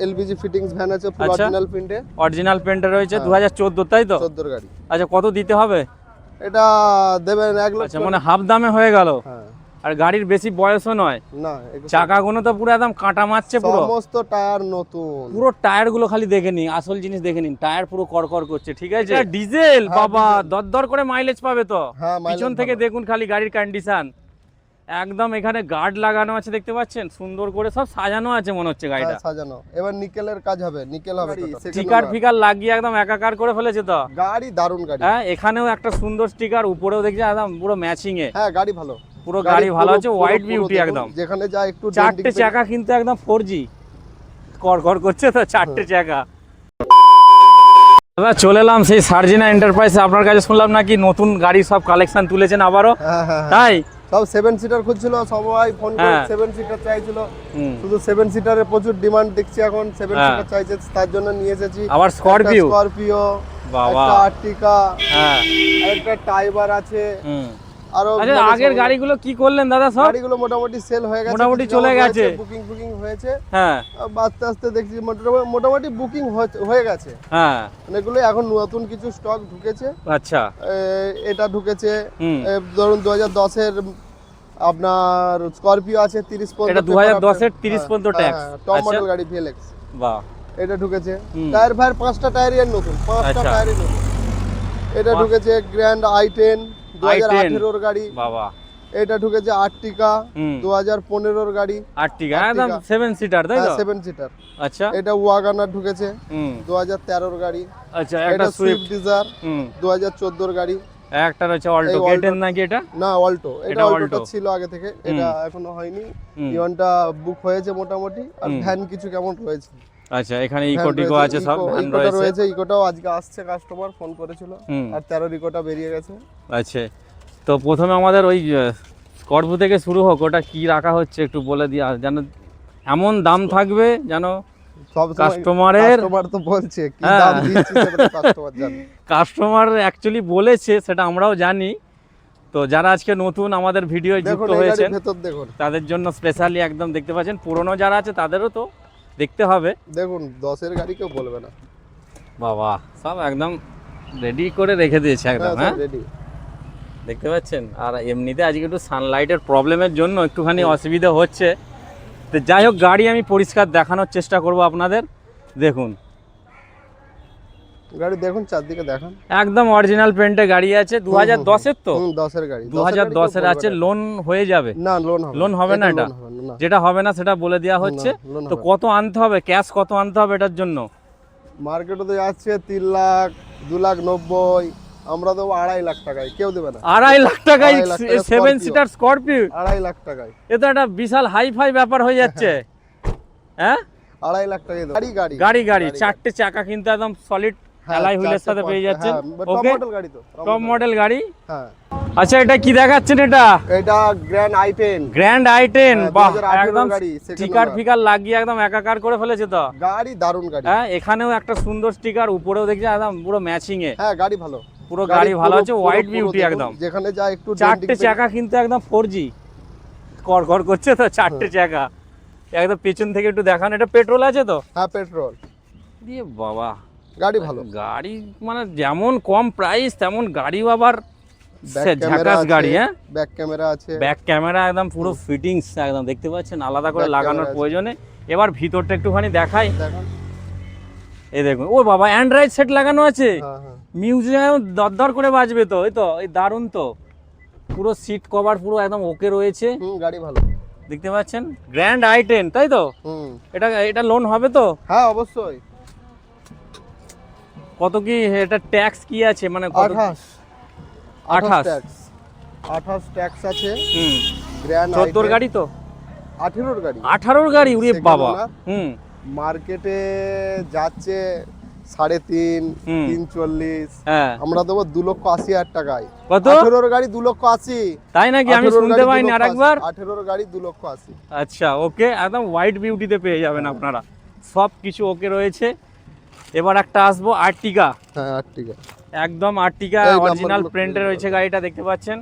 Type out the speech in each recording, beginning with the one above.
LPG fittings van আছে, পুরো original প্রিন্টে। Original প্রিন্টে রয়েছে, 2014 তাই তো? 14 গাড়ি। আচ্ছা, কত দিতে হবে? এটা দেবেন 1 লক্ষ। আচ্ছা, মানে হাফ দামে হয়ে গেল। হ্যাঁ। আর গাড়ির বেশি বয়সও নয়। না, চাকাগুলো তো পুরো একদম কাঁটা মারছে, পুরো সমস্ত টায়ার নতুন। পুরো টায়ার গুলো খালি দেখে নিন, আসল জিনিস দেখে নিন, টায়ার পুরো কড়কড় করছে। ঠিক আছে, ডিজেল বাবা, দরদর করে মাইলেজ পাবে তো। পিছন থেকে দেখুন খালি গাড়ির কন্ডিশন, একদম এখানে গার্ড লাগানো আছে দেখতে পাচ্ছেন, সুন্দর করে সব সাজানো আছে মনে হচ্ছে গাড়িটা। সাজানো, এবার নিকেলের কাজ হবে, নিকেল হবে। স্টিকার ফিকার লাগিয়ে একদম একাকার করে ফেলেছে তো গাড়ি, দারুণ গাড়ি। হ্যাঁ, এখানেও একটা সুন্দর স্টিকার, উপরেও দেখছি একদম পুরো ম্যাচিং এ। হ্যাঁ, গাড়ি ভালো, পুরো গাড়ি ভালো আছে, হোয়াইট বিউটি একদম। যেখানে যা একটু 4টে চাকা কিন্তু একদম 4G কড়কড় করছে তো, 4টে চাকা। দাদা চলে এলাম সেই সার্জিনা এন্টারপ্রাইজে, আপনার কাছে শুনলাম নাকি নতুন গাড়ি সব কালেকশন তুলেছেন আবারও, তাই? সব 7 সিটার খুঁজছিল, সবাই ফোন করে 7 সিটার চাইছিল। শুধু 7 সিটারের প্রচুর ডিমান্ড দেখছি এখন, 7 সিটার চাইছে, তার জন্য নিয়ে এসেছি। আবার স্করপিও, বাবা, একটা আর্টিকা, হ্যাঁ, একটা টাইবার আছে। আর আগের গাড়িগুলো কি করলেন দাদা? সব গাড়িগুলো মোটামুটি সেল হয়ে গেছে, মোটামুটি চলে গেছে, বুকিং হয়েছে। হ্যাঁ, আস্তে আস্তে দেখছি মোটামুটি বুকিং হয়ে গেছে। হ্যাঁ, এগুলো এখন নতুন কিছু স্টক ঢুকেছে। আচ্ছা, এটা ঢুকেছে, ধরুন 2010 এর আপনার স্করপিও আছে 30 পর্যন্ত। এটা 2010 এর 30 পর্যন্ত ট্যাক্স, টপ মডেল গাড়ি ভিএলএক্স। বাহ, এটা ঢুকেছে। টায়ার ফায়ার 5টা টায়ারই নতুন, 5টা টায়ারই নতুন। এটা ঢুকেছে গ্র্যান্ড i10 2018 এর গাড়ি। বাবা, এটা ঢুকেছে আর্টিকা 2015 এর গাড়ি। আর্টিকা একদম 7 সিটার তাই তো? 7 সিটার। আচ্ছা, এটা ওয়াগনার ঢুকেছে 2013 এর গাড়ি। আচ্ছা, একটা সুইফট ডিজায়ার 2014 এর গাড়ি। একটা রয়েছে অল্টো, গেটেন নাকি এটা? না, অল্টো। এটা অল্টোটা ছিল আগে থেকে, এটা এখনো হয়নি। ইওনটা বুক হয়েছে মোটামুটি। আর ভ্যান কিছু কেমন রয়েছে। আচ্ছা, এখানে ইকো আছে, সব ভ্যান রয়েছে। ইকোটাও আজকে আসছে, কাস্টমার ফোন করেছিল। আর 13 ইকোটা বেরিয়ে গেছে। আচ্ছা, তো প্রথমে আমাদের ওই স্করপিও থেকে শুরু হোক, ওটা কি রাখা হচ্ছে একটু বলে দিয়া, যেন এমন দাম থাকবে যেন সব কাস্টমার তো বলছে কি দাম দিচ্ছি সেটা কাস্টমার জানে। কাস্টমার অ্যাকচুয়ালি বলেছে, সেটা আমরাও জানি। তো যারা আজকে নতুন আমাদের ভিডিও যুক্ত হয়েছেন, তাদের জন্য স্পেশালি একদম দেখতে পাচ্ছেন, পুরনো যারা আছে তাদেরও তো দেখতে হবে। দেখুন 10 এর গাড়ি কেউ বলবে না বাবা, সব একদম রেডি করে রেখে দিয়েছে একদম। হ্যাঁ, রেডি দেখতে পাচ্ছেন। আর এমনিতে আজকে একটু সানলাইটের প্রবলেমের জন্য একটুখানি অসুবিধা হচ্ছে। তো যাই হোক, গাড়ি আমি পরিষ্কার দেখানোর চেষ্টা করব আপনাদের। দেখুন গাড়ি, দেখুন চারদিকে দেখান, একদম অরিজিনাল পেন্টে গাড়ি আছে। 2010 এর তো? 10 এর গাড়ি, 2010 এর আছে। লোন হয়ে যাবে? না, লোন হবে না। এটা যেটা হবে না সেটা বলে দেওয়া হচ্ছে। তো কত আনতে হবে, ক্যাশ কত আনতে হবে এটার জন্য? মার্কেটে তো যাচ্ছে 3 লাখ, 2 লাখ 90, আমরা দেবো 2.5 লাখ টাকায়। কেউ দেবে না 2.5 লাখ টাকায় 7 সিটার স্করপিও? 2.5 লাখ টাকায়? এ তো একটা বিশাল হাই ফাই ব্যাপার হয়ে যাচ্ছে। হ্যাঁ, 2.5 লাখ টাকায় গাড়ি 4টে চাকা কিন্তু একদম সলিড অ্যালয় হুইলের সাথে পেয়ে যাচ্ছেন। টপ মডেল গাড়ি তো, টপ মডেল গাড়ি। হ্যাঁ। আচ্ছা, এটা কি দেখাচ্ছেন? এটা গ্র্যান্ড i10। বাহ, একদম স্টিকার ফিকার লাগিয়ে একদম একাকার করে ফেলেছে তো গাড়ি, দারুণ গাড়ি। হ্যাঁ, এখানেও একটা সুন্দর স্টিকার, উপরেও দেখছি একদম পুরো ম্যাচিং এ। হ্যাঁ, গাড়ি ভালো, পুরো গাড়ি ভালো আছে, হোয়াইট বিউটি একদম। যেখানে যা একটু 4টে চাকা কিন্তু একদম 4G কড়কড় করছে তো, 4টে চাকা একদম। পেছন থেকে একটু দেখান, এটা পেট্রোল আছে তো? হ্যাঁ, পেট্রোল দিয়ে বাবা, গাড়ি ভালো। গাড়ি মানে যেমন কম প্রাইস তেমন গাড়িও আবার ঝাকাস গাড়ি। হ্যাঁ, ব্যাক ক্যামেরা একদম পুরো ফিটিংস একদম দেখতে পাচ্ছেন, আলাদা করে লাগানোর প্রয়োজনে। এবার ভিতরটা একটুখানি দেখাই। এই দেখুন, ও বাবা, অ্যান্ড্রয়েড সেট লাগানো আছে। মিউজিক দরদর করে বাজবে তো। এই তো, এই দারুণ তো। পুরো সিট কভার পুরো একদম ওকে রয়েছে, গাড়ি ভালো দেখতে পাচ্ছেন। গ্র্যান্ড i10 তাই তো? এটা লোন হবে তো? হ্যাঁ, অবশ্যই। কত কি এটা ট্যাক্স কি আছে, মানে কত? 28 ট্যাক্স আছে। গ্র্যান্ড 14 গাড়ি তো? 18 গাড়ি। উরে বাবা। মার্কেটে যাচ্ছে 3.5, 340। হ্যাঁ, আমরা দেবো 2,80,000 টাকায়। কত? 18 গাড়ি 2,80,000। তাই নাকি? আমি শুনতে পাইনি আরেকবার। 18 গাড়ি 2,80,000। আচ্ছা, ওকে, একদম হোয়াইট বিউটিতে পেয়ে যাবেন আপনারা, সব কিছু ওকে রয়েছে। এবার একটা আসবো আর্টিকা। হ্যাঁ, আর্টিকা একদম আর্টিকা অরিজিনাল প্রিন্টে রয়েছে গাড়িটা, দেখতে পাচ্ছেন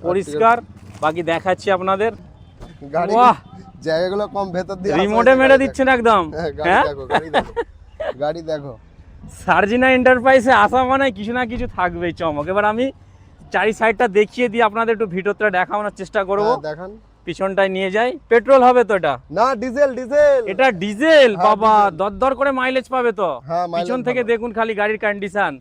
পরিষ্কার। বাকি দেখাচ্ছি আপনাদের। গাড়ি, বাহ, জায়গাগুলো কম, ভেতর দিয়ে রিমোটে মেরে দিচ্ছেন একদম। হ্যাঁ গাড়ি দেখো, গাড়ি দেখো। সার্জিনা এন্টারপ্রাইজে আসা মানে কিছু না কিছু থাকবেই চমক। এবার আমি চারি সাইডটা দেখিয়ে দিয়ে আপনাদের একটু ভিডিওটা দেখানোর চেষ্টা করব। দেখান। পিছনটায় নিয়ে যাই। পেট্রোল হবে তো এটা? না, ডিজেল। ডিজেল, এটা ডিজেল। হ্যাঁ, বাবা, ডিজেল। দরদর করে মাইলেজ পাবে তো? হ্যাঁ, পিছন থেকে দেখুন খালি গাড়ির কন্ডিশন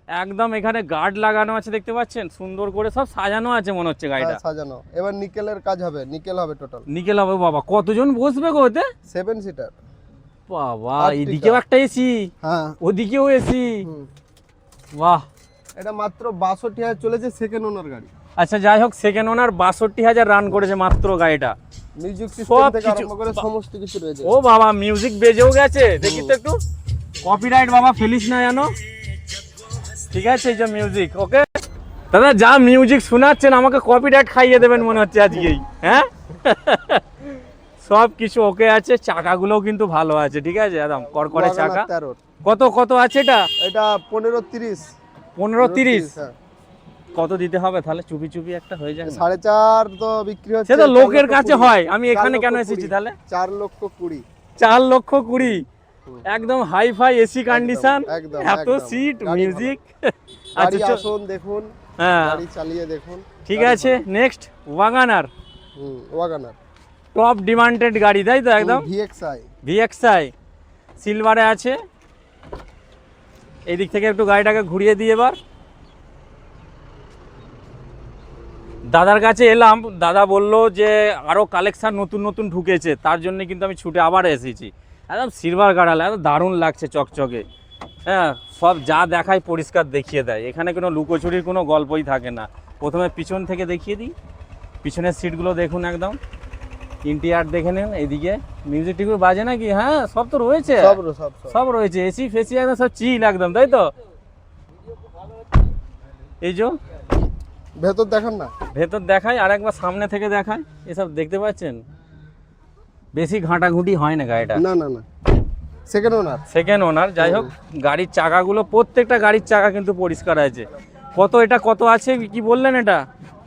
একদম। এখানে গার্ড লাগানো আছে দেখতে পাচ্ছেন, সুন্দর করে সব সাজানো আছে মনে হচ্ছে গাড়িটা। সাজানো। এবার নিকেলের কাজ হবে, নিকেল হবে টোটাল। নিকেল হবে। বাবা, কতজন বসবে গো ওতে? 7 সিটার। বাবা, এইদিকেও একটা এসি, হ্যাঁ, ওদিকেও এসি। বাহ, এটা মাত্র 62,000 চলেছে, সেকেন্ড ওনার গাড়ি। আচ্ছা, যাই হোক, সেকেন্ড ওনার 62,000 রান করেছে মাত্র গাড়িটা। মিউজিক সিস্টেম থেকে আরম্ভ করে সমস্ত কিছু রয়েছে। ও বাবা, মিউজিক বেজেও গেছে। দেখি তো একটু। কপিরাইট বাবা ফেলিস না জানো। ঠিক আছে, এই যে মিউজিক। ওকে দাদা, যা মিউজিক শোনাচ্ছেন আমাকে কপিরাইট খাইয়ে দেবেন মনে হচ্ছে আজকেই। হ্যাঁ, সব কিছু ওকে আছে। চাকাগুলোও কিন্তু ভালো আছে, ঠিক আছে, একদম কড়কড়ে চাকা। কত কত আছে এটা? এটা 15-30। 15-30। কত দিতে হবে তাহলে? চুপি চুপি একটা হয়ে যায়। 4.5 তো বিক্রি হচ্ছে। সে তো লোকের কাছে হয়, আমি এখানে কেন এসেছি তাহলে? 4,20,000। 4,20,000। একদম হাই ফাই এসি কন্ডিশন, এত সিট, মিউজিক। গাড়ি আসুন দেখুন, গাড়ি চালিয়ে দেখুন। ঠিক আছে, next wagon R. Wagon R top demanded গাড়ি, তাই তো? একদম ভিএক্সআই সিলভারে আছে। এই দিক থেকে একটু গাড়িটাকে ঘুরিয়ে দিই। এবার দাদার কাছে এলাম, দাদা বললো যে আরও কালেকশান নতুন নতুন ঢুকেছে, তার জন্য কিন্তু আমি ছুটে আবার এসেছি। একদম সিলভার গাড়াল, একদম দারুণ লাগছে, চকচকে। হ্যাঁ, সব যা দেখায় পরিষ্কার দেখিয়ে দেয়, এখানে কোনো লুকোচুরির কোনো গল্পই থাকে না। প্রথমে পিছন থেকে দেখিয়ে দিই। পিছনের সিটগুলো দেখুন, একদম ইন্টিরিয়ার দেখে নেন। এইদিকে মিউজিক টিউজিক বাজে নাকি? হ্যাঁ, সব তো রয়েছে, সব রয়েছে। এসি ফেসি একদম সব চিল একদম, তাই তো? এই যে ভেতর দেখান না। ভেতর দেখায়, আর একবার সামনে থেকে দেখায়। এসব দেখতে পাচ্ছেন, বেশি ঘাঁটাঘুঁটি হয় না গাড়িটা। না না না, সেকেন্ড ওনার। যাই হোক, গাড়ির চাকাগুলো, প্রত্যেকটা গাড়ির চাকা কিন্তু পরিষ্কার আছে। কত এটা কত আছে কি বললেন?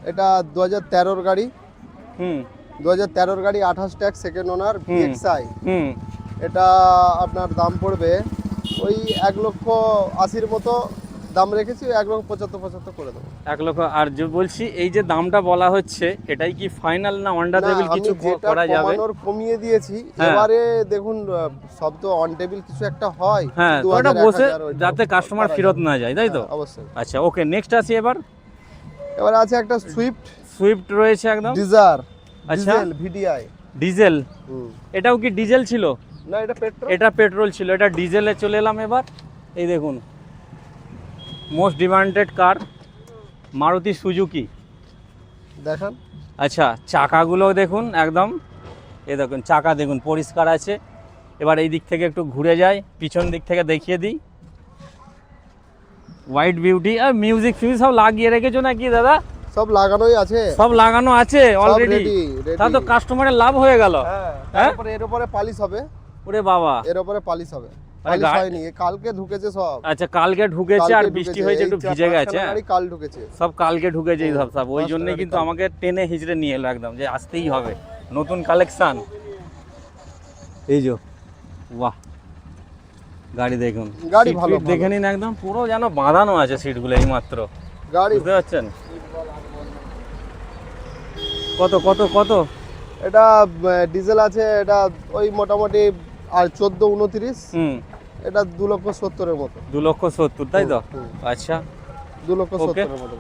এটা 2013 গাড়ি। 2013 গাড়ি, 28 ট্যাক্স, সেকেন্ড ওনার, ভিএক্সআই। এটা আপনার দাম পড়বে ওই 1,80,000 মতো দাম রেখেছি, 1,75,000 করে দেবো। 1,00,000। আর যে বলছি, এই যে দামটা বলা হচ্ছে, এটাই কি ফাইনাল না অন টেবিল কিছু করা যাবে? কমিয়ে দিয়েছি। এবারে দেখুন, সব তো অন টেবিল কিছু একটা হয়। হ্যাঁ, ওটা বসে যাতে কাস্টমার ফেরত না যায়, তাই তো? অবশ্যই। আচ্ছা, ওকে, নেক্সট আসি। এবার আছে একটা সুইফট রয়েছে, একদম ডিজায়ার। আচ্ছা, ভিডিআই ডিজেল। এটাও কি ডিজেল ছিল? না, এটা পেট্রোল। এটা পেট্রোল ছিল, এটা ডিজেলে চলে এলাম। এবার এই দেখুন, মোস্ট ডিমান্ডেড কার, মারুতি সুজুকি। দেখান। আচ্ছা, চাকাগুলো দেখুন, একদম এই দেখুন, চাকা দেখুন পরিষ্কার আছে। এবার এই দিক থেকে একটু ঘুরে যাই, পিছন দিক থেকে দেখিয়ে দিই। White beauty. আর মিউজিক ফিউজিক সব লাগিয়ে রেখেছো নাকি দাদা? সব লাগানোই আছে, সব লাগানো আছে অলরেডি। তা তো কাস্টমারের লাভ হয়ে গেল। হ্যাঁ, এর উপরে পালিশ হবে। ওরে বাবা, এর উপরে পালিশ হবে। কালকে ঢুকেছে সব। আচ্ছা, কালকে ঢুকেছে, আর বৃষ্টি হয়েছে, একটু ভিজে গেছে। কাল ঢুকেছে সব, কালকে ঢুকেছে সব। ওই জন্যই কিন্তু আমাকে টেনে হিজড়ে নিয়ে এলো একদম, যে আসতেই হবে, নতুন কালেকশন। এই যে, বাহ, গাড়ি দেখুন, গাড়ি ভালো দেখে নিন, একদম পুরো যেন বাঁধানো আছে সিটগুলো এই মাত্র। গাড়ি বুঝতে পারছেন? কত কত কত? এটা ডিজেল আছে, এটা ওই মোটামুটি আর 14-29। এটা 2,70,000 মতো। 2,70,000, তাই তো? আচ্ছা, 2,70,000 মতো।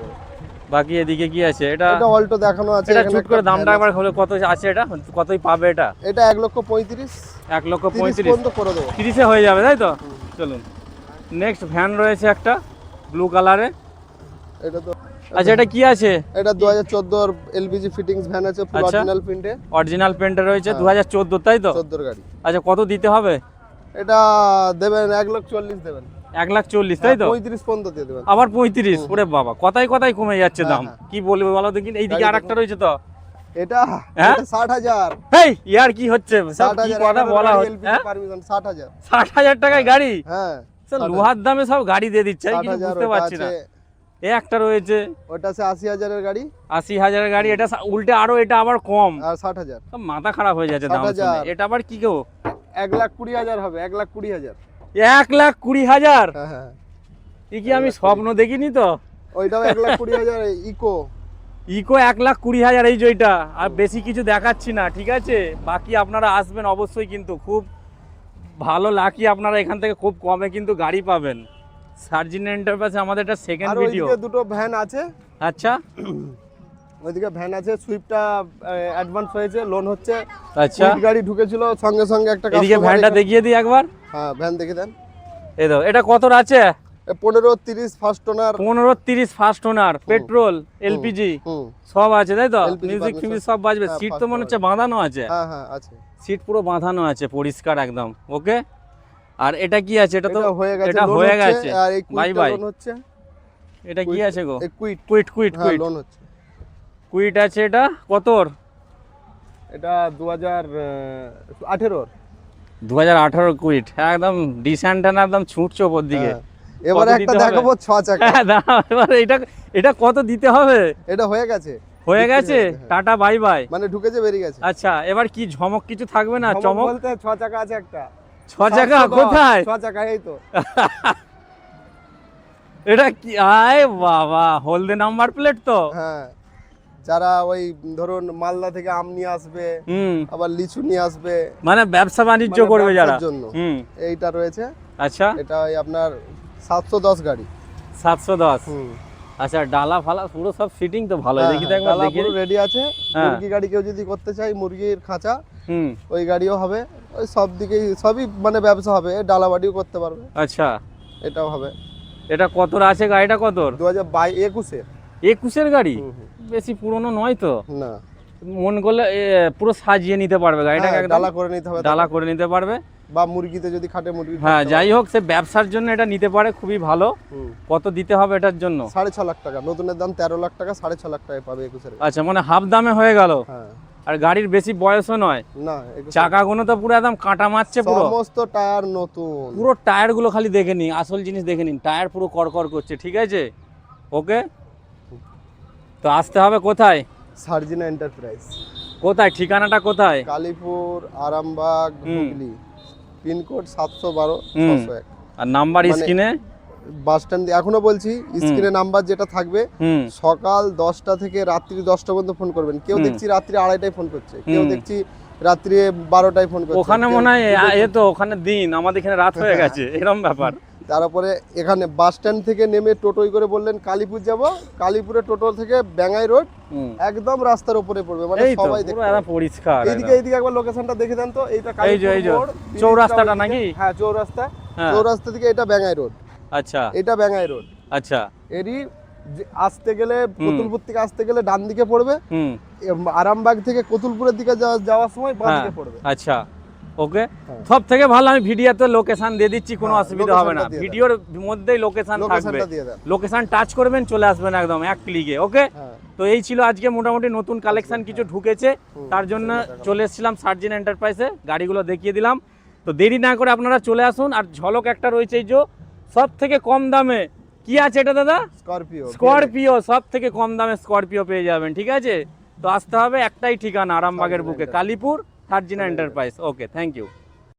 বাকি এদিকে কি আছে? এটা অল্টো দেখানো আছে। এটা চুট করে দামটা একবার হলে কত আছে? এটা কতই পাবে? এটা 1,35,000। 1,35,000 পর্যন্ত করে দেবো। 30-এ হয়ে যাবে, তাই তো? চলুন, নেক্সট ভ্যান রয়েছে একটা ব্লু কালারে। এটা তো, আচ্ছা, এটা কি আছে? এটা 2014 এলপিজি ফিটিংস ভ্যান আছে, পুরো অরিজিনাল প্রিন্টে। অরিজিনাল প্রিন্টে রয়েছে, 2014, তাই তো? 14 গাড়ি। আচ্ছা, কত দিতে হবে? এটা দেবেন 1,40,000 দেবেন। 1,40,000, তাই তো? 35 পর্যন্ত দিয়ে দেবেন। আবার 35? ওরে বাবা, কথাই কথাই কমে যাচ্ছে দাম। কি বলবে বলো দেখি। এইদিকে আরেকটা রয়েছে তো, এটা 60,000। এই ইয়ার কি হচ্ছে? সব কি কথা বলা হচ্ছে? 60,000। 60,000 টাকায় গাড়ি? হ্যাঁ, লোহার দামে সব গাড়ি দিয়ে দিচ্ছে, কিছু বুঝতে পারছি না। এ একটা রয়েছে, ওটা আছে 80,000-এর গাড়ি। 80,000-এর গাড়ি, এটা উল্টে আরো এটা আবার কম, আর 60,000। মাথা খারাপ হয়ে যাচ্ছে দাম শুনে। এটা আবার কি গো? 1,20,000 হবে, 1,20,000। 1,20,000? হ্যাঁ হ্যাঁ, এ কি আমি স্বপ্ন দেখিনি তো। ওইটাও 1,20,000 ইকো। ইকো 1,20,000 এই জয়টা, আর বেশি কিছু দেখাচ্ছি না, ঠিক আছে? বাকি আপনারা আসবেন অবশ্যই, কিন্তু খুব ভালো লাকি, আপনারা এখান থেকে খুব কমে কিন্তু গাড়ি পাবেন। সার্জিন এন্টারপ্রাইজে আমাদের এটা সেকেন্ড আর ভিডিও। ওইদিকে দুটো ভ্যান আছে। আচ্ছা, ওইদিকে ভ্যান আছে, সুইফটটা অ্যাডভান্স হয়েছে, লোন হচ্ছে। আচ্ছা, সুইফট গাড়ি ঢুকেছিল সঙ্গে সঙ্গে একটা এদিকে customer ভ্যানটা এখানে- দেখিয়ে দিই একবার। হ্যাঁ, ভ্যান দেখে দেন। এই দাও, এটা কতর আছে? 15-30 first owner. 15-30 first owner, petrol, LPG হুম, সব আছে, তাই তো? LPG মিউজিক বাজবে ফিউজিক সব। সব বাজবে। হ্যাঁ, সিট তো first মনে হচ্ছে বাঁধানো আছে। হ্যাঁ হ্যাঁ আছে। সিট পুরো বাঁধানো আছে, পরিষ্কার একদম। ওকে, আর এটা কি আছে? এটা তো এটা হয়ে গেছে, এটা লোন হয়ে হচ্ছে। গেছে। আর এই বাই কুইটটা বাই। লোন হচ্ছে। এটা কি আছে গো? এই কুইট, কুইট কুইট হ্যাঁ কুইট লোন হচ্ছে। কুইট আছে। এটা কতর? এটা 2018-র। 2018 কুইট, একদম ডিসেন্ট, একদম ছুটছে ওপর দিকে। হ্যাঁ। এবারে কত একটা দিতে হবে? দেখাবো 6 চাকা। হ্যাঁ, দাঁড়াও, এবার এটা কত দিতে হবে? এটা হয়ে গেছে, হয়ে বিক্রি গেছে, হয়ে গেছে, হ্যাঁ। Tata bye bye. মানে ঢুকেছে বেরিয়ে গেছে। আচ্ছা, এবার কি ঝমক কিছু থাকবে না? চমক বলতে 6 চাকা আছে একটা। 6 চাকা কোথায়? 6 চাকা এই তো। এটা কি? আয় বাবা, হলদে নাম্বার প্লেট তো। হ্যাঁ, যারা ওই ধরুন মালদা থেকে আম নিয়ে আসবে, হুম, আবার লিচু নিয়ে আসবে, মানে ব্যবসা বাণিজ্য মানে করবে যারা। ব্যবসার জন্য। হুম, এইটা রয়েছে। আচ্ছা, এটা ওই আপনার 710 গাড়ি। 710। হুম, আচ্ছা, ডালা ফালা পুরো সব ফিটিং তো ভালো, দেখি তো একবার, দেখি। রেডি আছে। হ্যাঁ। মুরগি গাড়ি কেউ যদি করতে চাই, মুরগির খাঁচা, হুম, ওই গাড়িও হবে। ওই সব দিকেই সবই মানে ব্যবসা হবে। ডালা বাড়িও করতে পারবে, আচ্ছা। এটাও হবে। এটা কতর আছে গাড়িটা? কতর? 2021-এর। 21-এর গাড়ি, বেশি পুরনো নয় তো? না, মন করলে পুরো সাজিয়ে নিতে পারবে গাড়িটাকে, হ্যাঁ, একদম ডালা করে নিতে হবে, ডালা করে নিতে পারবে। বা মুরগিতে যদি খাটে মুরগি। হ্যাঁ, যাই হোক, সে ব্যবসার জন্য এটা নিতে পারে, খুবই ভালো। হুম, কত দিতে হবে এটার জন্য? 6.5 লাখ টাকা। নতুনের দাম 13 লাখ টাকা, 6.5 লাখ টাকায় পাবে 21-এর। আচ্ছা, মানে হাফ দামে হয়ে গেল। হ্যাঁ, আর গাড়ির বেশি বয়সও নয়, না চাকাগুলো তো পুরো একদম কাঁটা মারছে পুরো। সমস্ত টায়ার নতুন। পুরো টায়ার গুলো খালি দেখে নিন, আসল জিনিস দেখে নিন, টায়ার পুরো করকর করছে, ঠিক আছে? ওকে, তো আসতে হবে কোথায়? সার্জিনা এন্টারপ্রাইজ। কোথায় ঠিকানাটা কোথায়? কালীপুর, আরামবাগ, হুগলি। পিনকোড 712 হুম। 601। আর নাম্বার মানে- স্ক্রিনে। বাস স্ট্যান্ড এখনো বলছি, স্ক্রিনে নাম্বার যেটা থাকবে, হুম, সকাল 10টা থেকে রাত্রি 10টা পর্যন্ত ফোন করবেন। কেউ দেখছি রাত্রি 2:30টায় ফোন করছে, কেউ দেখছি রাত্রি 12টায় ফোন করছে। ওখানে মনে হয় এ তো ওখানে দিন, আমাদের এখানে রাত হয়ে গেছে, এরকম ব্যাপার। তারপরে এখানে বাস স্ট্যান্ড থেকে নেমে টোটোই করে বললেন কালীপুর যাব, কালীপুরে টোটো থেকে ব্যাঙ্গাই রোড, হুম, একদম রাস্তার উপরে পড়বে, মানে এই তো সবাই পুরো দেখতে একদম পাবে। পরিষ্কার এইদিকে এইদিকে একবার লোকেশনটা দেখে দেন তো। এইটা এই যে কালীপুর মোড়, চৌরাস্তাটা ব্রিজটা নাকি? ওইদিকে। হ্যাঁ, চৌরাস্তা। হ্যাঁ। চৌরাস্তা থেকে এটা ব্যাঙ্গাই রোড, আচ্ছা এটা ব্যাঙ্গাই রোড। আচ্ছা। এরই আসতে গেলে, কতুলপুর থেকে আসতে গেলে ডান দিকে পড়বে। হুম, আরামবাগ থেকে কতুলপুরের দিকে যাওয়ার সময় বাঁ দিকে পড়বে। আচ্ছা, ওকে। হ্যাঁ। সব থেকে ভালো আমি ভিডিওতে লোকেশন দিয়ে দিচ্ছি, কোনো হ্যাঁ, অসুবিধা হবে না। লোকেশনটা দিয়ে ভিডিওর মধ্যেই লোকেশন থাকবে, লোকেশনটা দিয়ে দেন। লোকেশন টাচ করবেন, চলে আসবেন একদম এক ক্লিকে। ওকে, হ্যাঁ, তো এই ছিল আজকে মোটামুটি নতুন কালেকশন কিছু ঢুকেছে, তার জন্য চলে এসেছিলাম সার্জিন এন্টারপ্রাইজে, গাড়িগুলো দেখিয়ে দিলাম। তো দেরি না করে আপনারা চলে আসুন। আর ঝলক একটা রয়েছে, এই যে সব থেকে কম দামে কি আছে এটা দাদা? স্করপিও, সব থেকে কম দামে স্করপিও পেয়ে যাবেন, ঠিক আছে? তো আসতে হবে, একটাই ঠিকানা আরামবাগের বুকে, Kalipur, Sarjina enterprise. Okay, thank you.